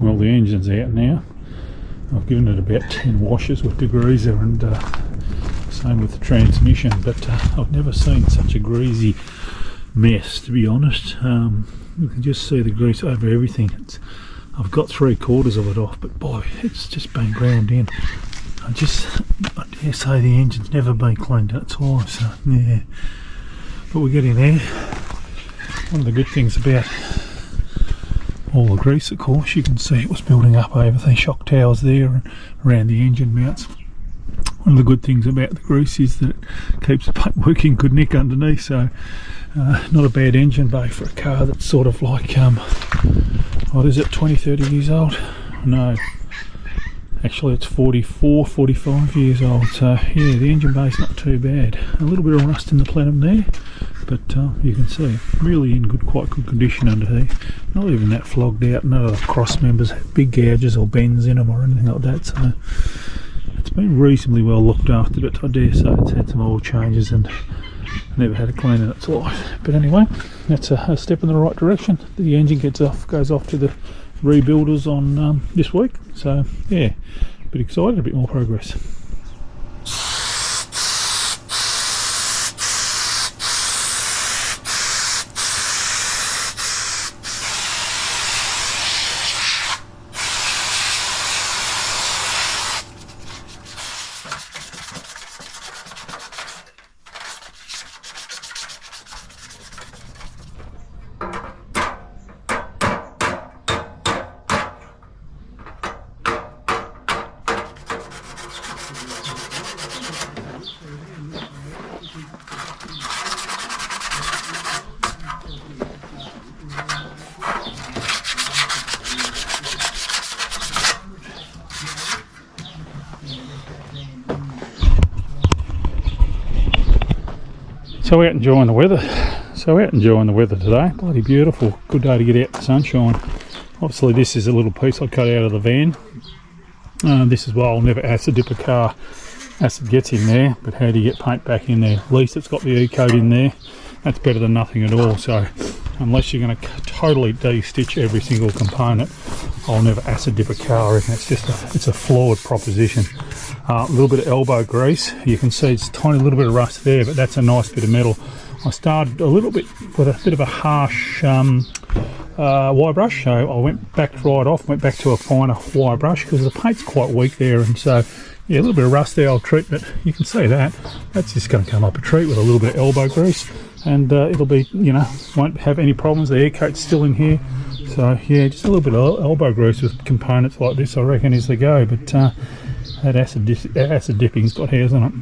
Well, the engine's out now. I've given it about 10 washes with degreaser, and same with the transmission, but I've never seen such a greasy mess, to be honest. You can just see the grease over everything. I've got 3/4 of it off, but boy, it's just been ground in. I dare say the engine's never been cleaned at its life, so yeah. But we're getting there. One of the good things about all the grease, of course, you can see it was building up over the shock towers there and around the engine mounts. One of the good things about the grease is that it keeps the paint working good nick underneath, so not a bad engine bay for a car that's sort of like, what is it, 20-30 years old? No, actually it's 44-45 years old, so yeah, the engine bay's not too bad. A little bit of rust in the plenum there, but you can see really in quite good condition underneath. Not even that flogged out. None of the cross members have big gouges or bends in them or anything like that, so it's been reasonably well looked after, but I dare say it's had some oil changes and never had a clean in its life. But anyway, that's a step in the right direction. The engine goes off to the rebuilders on this week, so yeah, a bit excited, a bit more progress. So out enjoying the weather. Today. Bloody beautiful. Good day to get out in the sunshine. Obviously this is a little piece I cut out of the van. This is why I'll never acid dip a car. Acid gets in there, but how do you get paint back in there? At least it's got the E-coat in there. That's better than nothing at all. So unless you're going to totally de-stitch every single component, I'll never acid dip a car. I reckon it's a flawed proposition. A little bit of elbow grease. You can see it's a tiny little bit of rust there, but that's a nice bit of metal. I started a little bit with a bit of a harsh wire brush, so I went back to a finer wire brush because the paint's quite weak there, and so yeah, a little bit of rust there I'll treat, but you can see that's just going to come up a treat with a little bit of elbow grease, and it'll be, won't have any problems. The air coat's still in here, so yeah, just a little bit of elbow grease with components like this I reckon is the go, but that acid dipping's got hairs on it.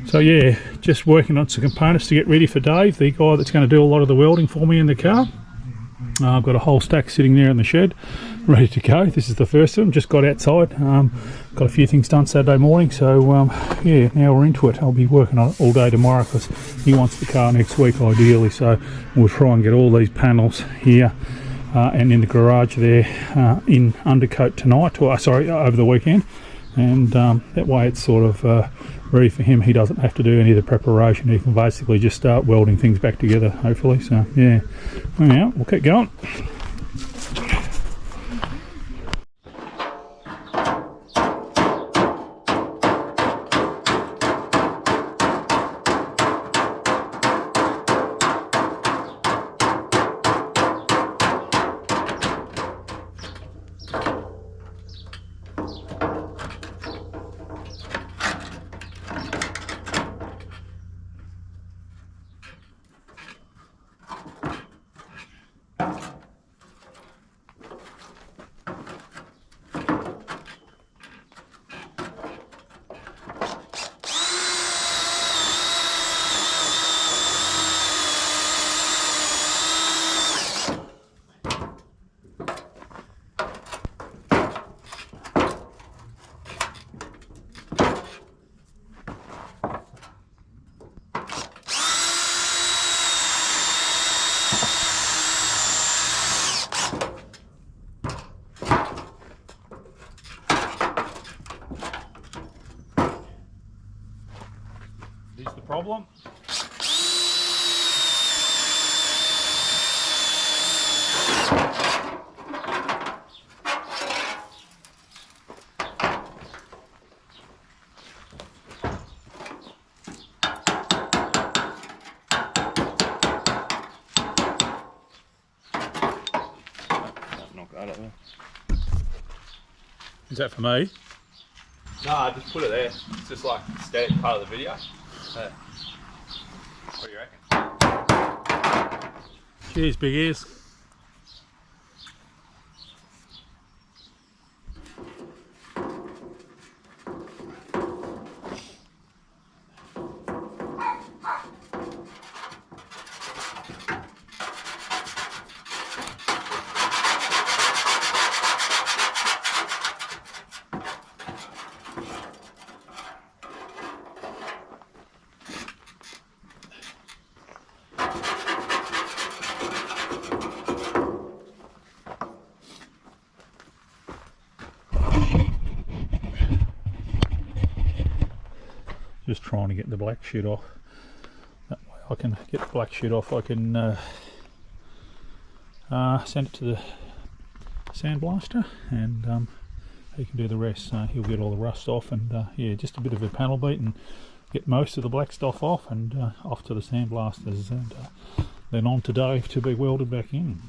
So yeah, just working on some components to get ready for Dave, the guy that's going to do a lot of the welding for me in the car. I've got a whole stack sitting there in the shed, ready to go. This is the first of them, just got outside. Got a few things done Saturday morning, so yeah, now we're into it. I'll be working on it all day tomorrow because he wants the car next week ideally, so we'll try and get all these panels here and in the garage there in undercoat tonight, or over the weekend, and that way it's sort of ready for him. He doesn't have to do any of the preparation. He can basically just start welding things back together, hopefully. So yeah, we'll keep going. I don't know. Is that for me? No, I just put it there. It's just like static part of the video. What do you reckon? Cheers, big ears. Just trying to get the black shit off. That way I can get the black shit off. I can send it to the sandblaster, and he can do the rest. He'll get all the rust off, and yeah, just a bit of a panel beat and get most of the black stuff off, and off to the sandblasters, and then on to Dave to be welded back in.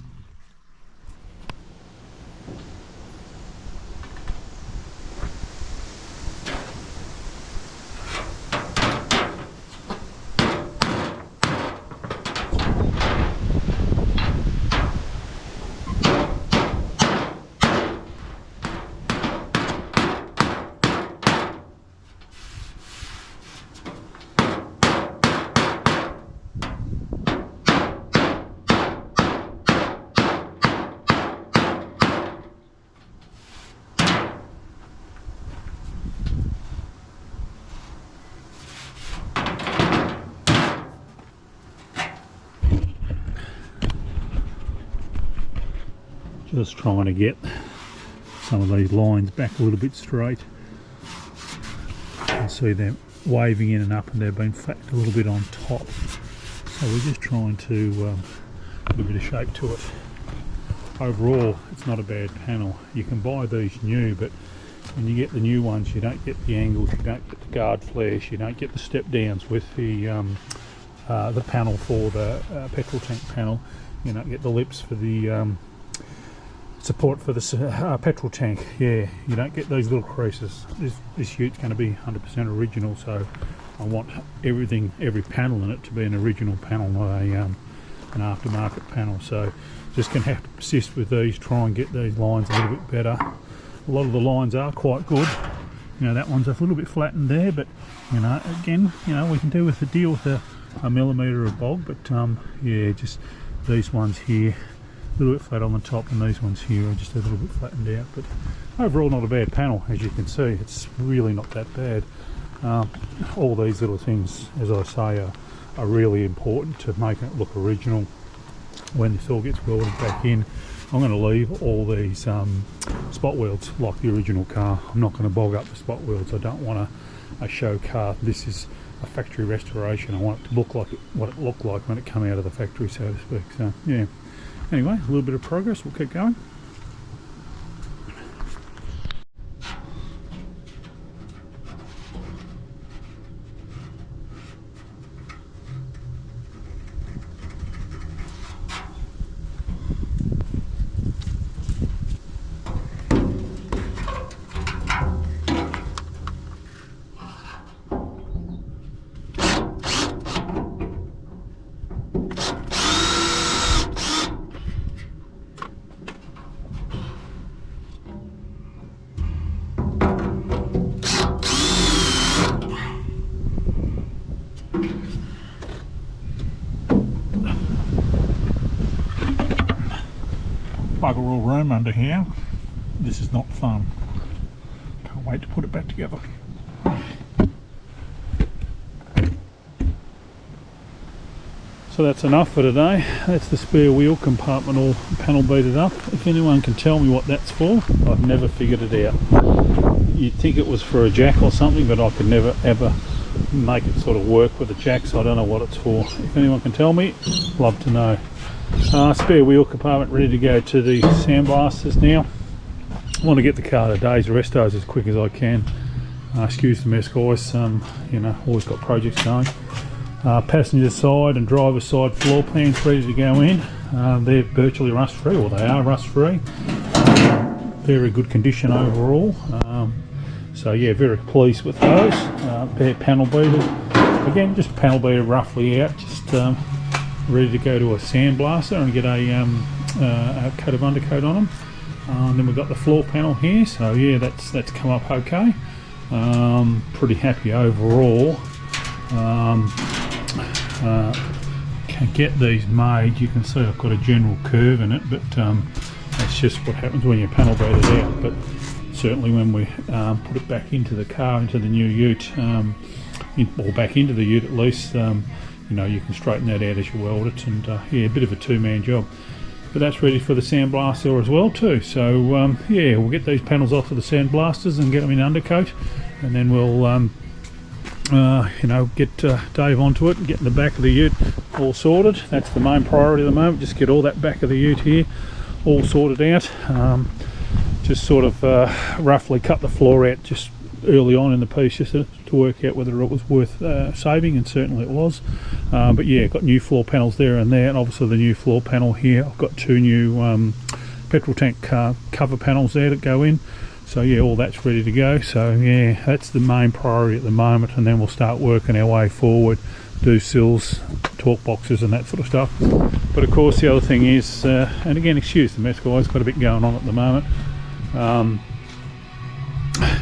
Just trying to get some of these lines back a little bit straight. You can see them waving in and up, and they've been flattened a little bit on top. So we're just trying to put a bit of shape to it. Overall, it's not a bad panel. You can buy these new, but when you get the new ones, you don't get the angles, you don't get the guard flares, you don't get the step downs with the panel for the petrol tank panel. You don't get the lips for the support for the petrol tank. Yeah, you don't get those little creases. This ute's going to be 100% original, so I want everything, every panel in it to be an original panel, not an aftermarket panel. So just going to have to persist with these, try and get these lines a little bit better. A lot of the lines are quite good. You know, that one's a little bit flattened there, but you know, again, you know, we can do with a deal with a millimetre of bog, but yeah, just these ones here a little bit flat on the top, and these ones here are just a little bit flattened out. But overall, not a bad panel. As you can see, it's really not that bad. All these little things, as I say, are really important to making it look original. When this all gets welded back in, I'm going to leave all these spot welds like the original car. I'm not going to bog up the spot welds. I don't want a show car. This is a factory restoration. I want it to look like what it looked like when it came out of the factory, so to speak. So yeah, anyway, a little bit of progress. We'll keep going. Bugger all room under here. This is not fun. Can't wait to put it back together. So that's enough for today. That's the spare wheel compartment all panel beated up. If anyone can tell me what that's for, I've never figured it out. You'd think it was for a jack or something, but I could never ever make it sort of work with a jack, so I don't know what it's for. If anyone can tell me, love to know. Spare wheel compartment ready to go to the sandblasters now. I want to get the car to Dave's restos as quick as I can. Excuse the mess, guys. You know, always got projects going. Passenger side and driver side floor plans ready to go in. They're virtually rust free, or they are rust free. very good condition overall. So yeah, very pleased with those. Bare panel beater, again just panel beater roughly out, just ready to go to a sandblaster and get a coat of undercoat on them. And then we've got the floor panel here, so yeah, that's come up okay. Pretty happy overall. Can get these made. You can see I've got a general curve in it, but that's just what happens when you panel beat it out. But certainly when we put it back into the car, into the new ute, or back into the ute at least, you know, you can straighten that out as you weld it, and yeah, a bit of a two-man job. But that's ready for the sandblaster as well too. So yeah, we'll get these panels off of the sandblasters and get them in undercoat, and then we'll you know, get Dave onto it and get in the back of the ute all sorted. That's the main priority at the moment, just get all that back of the ute here all sorted out. Just sort of roughly cut the floor out just early on in the piece, just to work out whether it was worth saving, and certainly it was. But yeah, got new floor panels there and there, and obviously the new floor panel here, I've got two new petrol tank cover panels there that go in. So yeah, all that's ready to go. So yeah, that's the main priority at the moment, and then we'll start working our way forward, do sills, torque boxes and that sort of stuff. But of course the other thing is, and again excuse the mess guys, got a bit going on at the moment.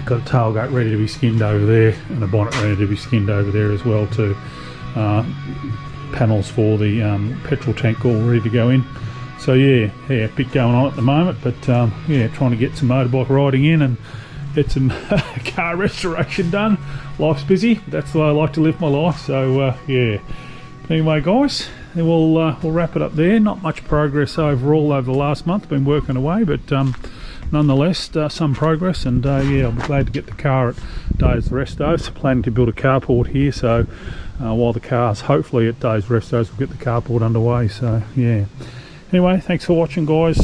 Got a tailgate ready to be skinned over there, and a bonnet ready to be skinned over there as well too. Panels for the petrol tank all ready to go in. So yeah, a bit going on at the moment, but yeah, trying to get some motorbike riding in and get some car restoration done. Life's busy, but that's the way I like to live my life. So yeah. Anyway, guys, we'll wrap it up there. Not much progress overall over the last month. Been working away, but nonetheless, some progress. And yeah, I'll be glad to get the car at Dave's Restos. Planning to build a carport here, so while the car's hopefully at Dave's Restos, we'll get the carport underway. So yeah. Anyway, thanks for watching, guys.